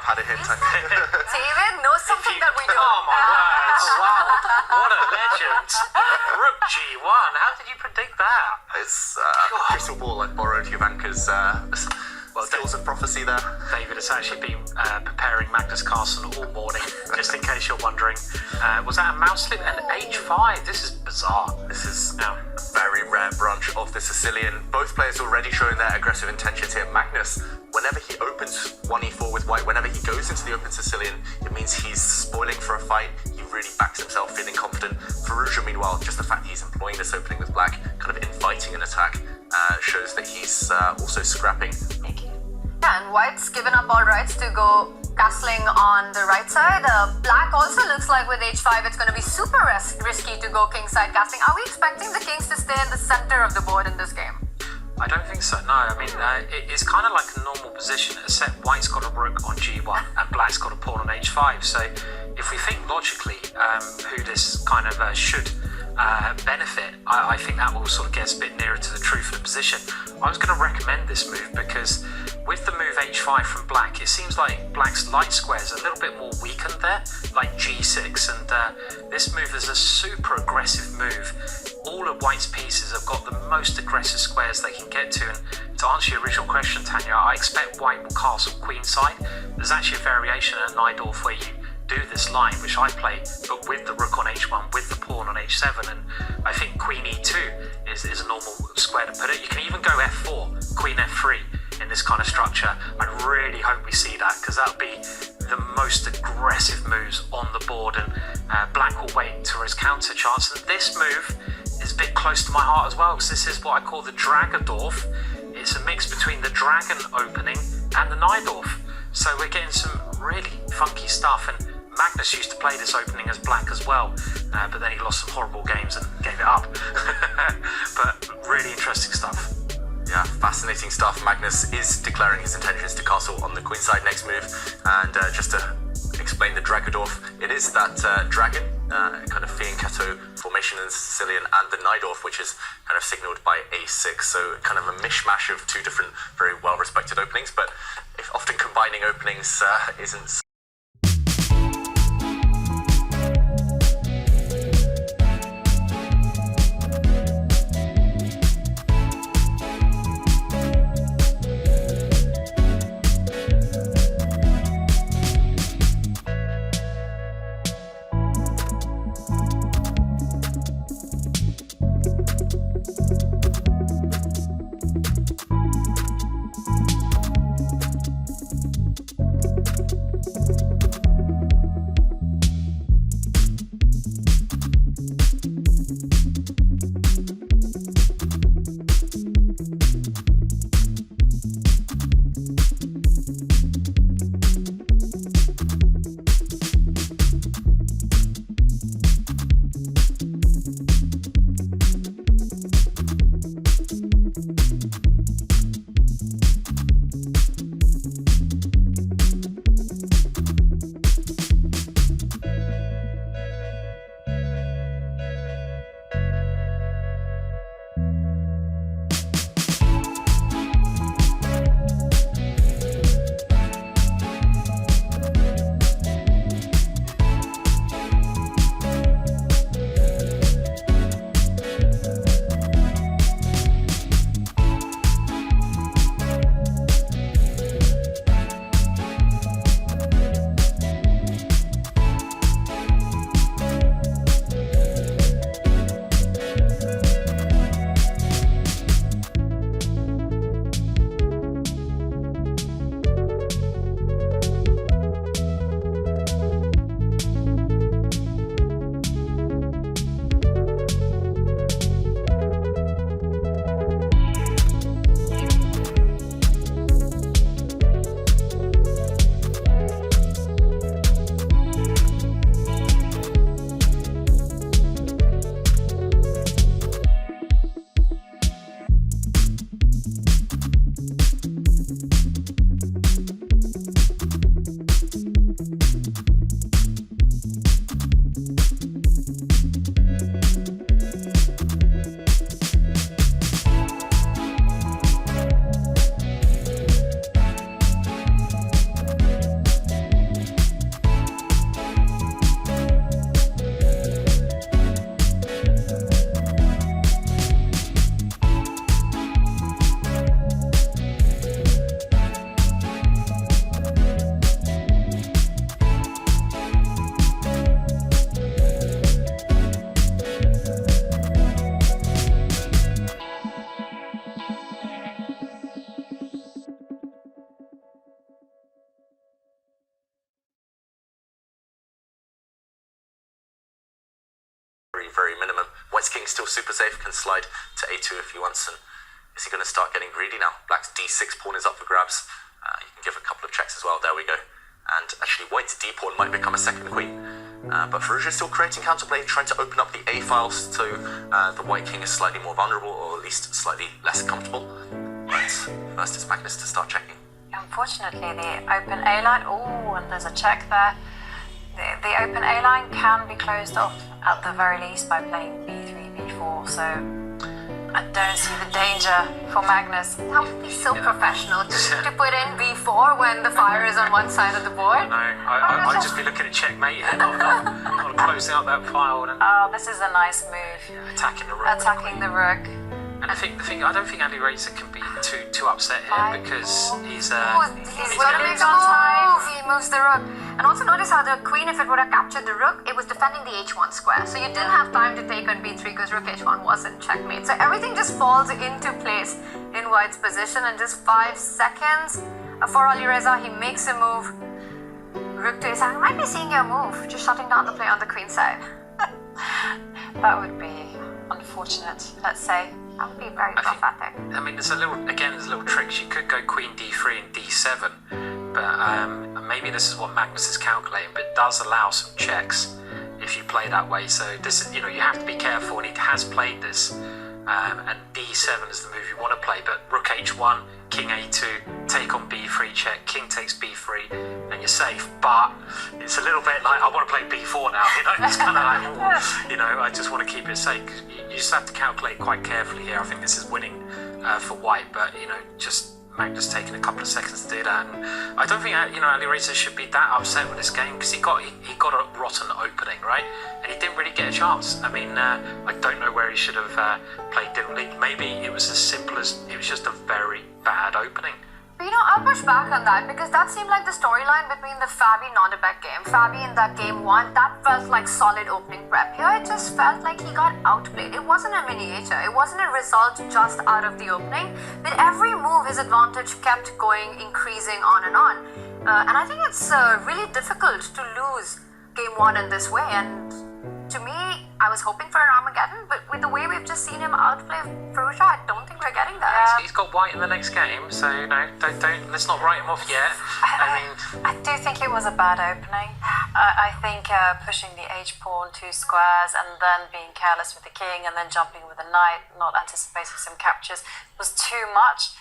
had a hint, I think. David knows something that we don't. Oh my words! Wow, what a legend! Rook G1. How did you predict that? It's crystal ball. I borrowed Jovanka's skills of prophecy there. David has actually been preparing Magnus Carlsen all morning, just in case you're wondering. Was that a mouse slip and H5? This is bizarre. This is a very rare brunch of the Sicilian. Both players already showing their aggressive intentions here. Magnus, whenever he opens 1e4 with white, whenever he goes into the open Sicilian, it means he's spoiling for a fight. He really backs himself, feeling confident. Firouzja, meanwhile, just the fact that he's employing this opening with black, kind of inviting an attack, shows that he's also scrapping. Thank you. Yeah, and white's given up all rights to go castling on the right side. Black also looks like with h5 it's going to be super risky to go kingside casting. Are we expecting the kings to stay in the center of the board in this game? I don't think so, no. I mean, it's kind of like a normal position, except white's got a rook on g1 and black's got a pawn on h5. So if we think logically who this kind of should benefit, I think that will sort of get us a bit nearer to the truth of the position. I was going to recommend this move because with the move h5 from black, it seems like black's light square is a little bit more weakened there, like g6, and this move is a super aggressive move. All of white's pieces have got the most aggressive squares they can get to, and to answer your original question, Tanya, I expect white will castle queenside. There's actually a variation at Najdorf where you do this line, which I play, but with the rook on h1, with the pawn on h7, and I think queen e2 is a normal square to put it. You can even go f4, queen f3 in this kind of structure. I really hope we see that, because that would be the most aggressive moves on the board, and black will wait to his counter chance. And this move is a bit close to my heart as well, because this is what I call the Dragadorf. It's a mix between the dragon opening and the Najdorf. So we're getting some really funky stuff, and Magnus used to play this opening as black as well, but then he lost some horrible games and gave it up. But really interesting stuff. Yeah, fascinating stuff. Magnus is declaring his intentions to castle on the queenside next move, and just to explain the Dragadorf, it is that dragon, kind of fianchetto formation in the Sicilian, and the Najdorf, which is kind of signalled by a6, so kind of a mishmash of two different very well-respected openings, but if often combining openings isn't very minimum. White's king still super safe, can slide to a2 if he wants. And is he going to start getting greedy now? Black's d6 pawn is up for grabs. You can give a couple of checks as well. There we go. And actually, White's d pawn might become a second queen. But Firouzja is still creating counterplay, trying to open up the a files so the White king is slightly more vulnerable, or at least slightly less comfortable. But first it's Magnus to start checking. Unfortunately, the open A line. Oh, and there's a check there. The open A line can be closed off at the very least by playing b3, b4. So I don't see the danger for Magnus. That would be so professional to put in b4 when the fire is on one side of the board. No, I'd just be looking at checkmate here, not closing out that file and Oh, this is a nice move. attacking the rook. Attacking the rook. And I don't think Alireza can be too upset here because he's He's willing to move. He moves the rook. And also notice how the queen, if it would have captured the rook, it was defending the h1 square. So you didn't have time to take on b3 because rook h1 wasn't checkmate. So everything just falls into place in White's position in just 5 seconds. For Alireza, he makes a move. Rook to a7. I might be seeing your move, just shutting down the play on the queen side. That would be unfortunate, let's say. That would be very rough out there. I mean, there's little tricks. You could go queen d3 and d7, but maybe this is what Magnus is calculating. But it does allow some checks if you play that way. So this is, you have to be careful. And he has played this, and d7 is the move you want to play. But rook h1, king a2, take on b3 check, king takes b3, and you're safe. But it's a little bit like I want to play b4 now. It's kind of like, I just want to keep it safe. You just have to calculate quite carefully here. I think this is winning for White, but just Magnus taking a couple of seconds to do that. And I don't think Alireza should be that upset with this game because he got a rotten opening, right? And he didn't really get a chance. I mean, I don't know where he should have played differently. Maybe it was as simple as it was just a very bad opening. But I'll push back on that because that seemed like the storyline between the Fabi Nodebek game. Fabi in that game 1, that felt like solid opening prep. Here it just felt like he got outplayed. It wasn't a miniature. It wasn't a result just out of the opening. With every move, his advantage kept going, increasing on and on. And I think it's really difficult to lose game 1 in this way. And to me, I was hoping for an Armageddon, but with the way we've just seen him outplay Firouzja, I don't think we're getting that. He's got White in the next game, so let's not write him off yet. I do think it was a bad opening. I think pushing the h-pawn 2 squares and then being careless with the king and then jumping with the knight, not anticipating some captures, was too much.